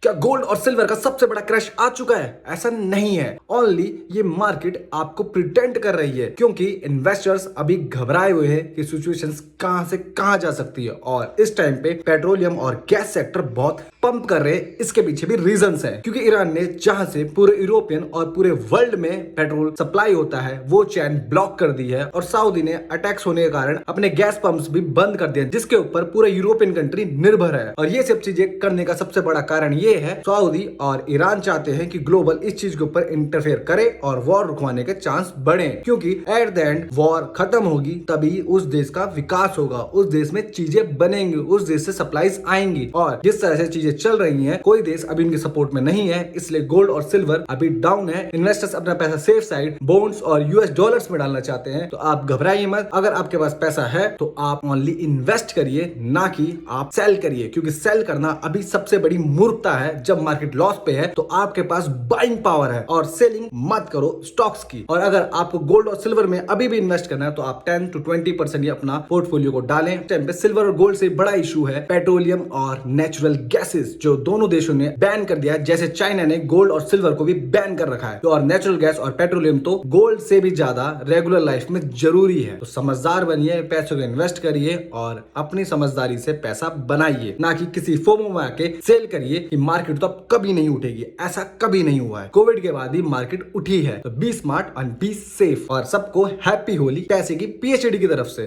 क्या गोल्ड और सिल्वर का सबसे बड़ा क्रैश आ चुका है? ऐसा नहीं है। ओनली ये मार्केट आपको प्रिटेंड कर रही है, क्योंकि इन्वेस्टर्स अभी घबराए हुए हैं कि सिचुएशंस कहां से कहां जा सकती है। और इस टाइम पे पेट्रोलियम और गैस सेक्टर बहुत पंप कर रहे हैं। इसके पीछे भी रीजंस है, क्योंकि ईरान ने जहां से पूरे यूरोपियन और पूरे वर्ल्ड में पेट्रोल सप्लाई होता है वो चैन ब्लॉक कर दी है, और सऊदी ने अटैक्स होने के कारण अपने गैस पंप्स भी बंद कर दिए, जिसके ऊपर पूरा यूरोपियन कंट्री निर्भर है। और ये सब चीजें करने का सबसे बड़ा कारण ये है, सऊदी और ईरान चाहते हैं कि ग्लोबल इस चीज के ऊपर इंटरफेयर करे और वॉर रुकवाने के चांस बढ़े, क्योंकि एट द एंड वॉर खत्म होगी तभी उस देश का विकास होगा, उस देश में चीजें बनेंगी, उस देश से सप्लाईज आएंगी। और जिस तरह से चीजें चल रही हैं, कोई देश अभी इनके सपोर्ट में नहीं है, इसलिए गोल्ड और सिल्वर अभी डाउन है। इन्वेस्टर्स अपना पैसा सेफ साइड बॉन्ड्स और यूएस डॉलर्स में डालना चाहते हैं, तो आप घबराइए मत। अगर आपके पास पैसा है तो आप ओनली इन्वेस्ट करिए, ना कि आप सेल करिए, क्योंकि सेल करना अभी सबसे बड़ी मूर्खता है। जब मार्केट लॉस पे है तो आपके पास बाइंग पावर है, और सेलिंग मत करो स्टॉक्स की। और अगर आपको गोल्ड और सिल्वर में अभी भी इन्वेस्ट करना है तो आप 10 to 20% ही अपना पोर्टफोलियो को डालें। इस टाइम पे सिल्वर और गोल्ड से बड़ा इशू है पेट्रोलियम और नेचुरल गैसेस, जो दोनों देशों ने बैन कर दिया है। जैसे चाइना ने गोल्ड और सिल्वर को भी बैन कर रखा है, तो और नेचुरल गैस और पेट्रोलियम तो गोल्ड से भी ज्यादा रेगुलर लाइफ में जरूरी है। तो समझदार बनिए, पैसों को इन्वेस्ट करिए और अपनी समझदारी से पैसा बनाइए, ना कि किसी फोमो में आके सेल करिए कि मार्केट तो अब कभी नहीं उठेगी। ऐसा कभी नहीं हुआ है, कोविड के बाद ही मार्केट उठी है। तो be smart and be safe, और सबको हैप्पी होली पैसे की पीएचडी की तरफ से।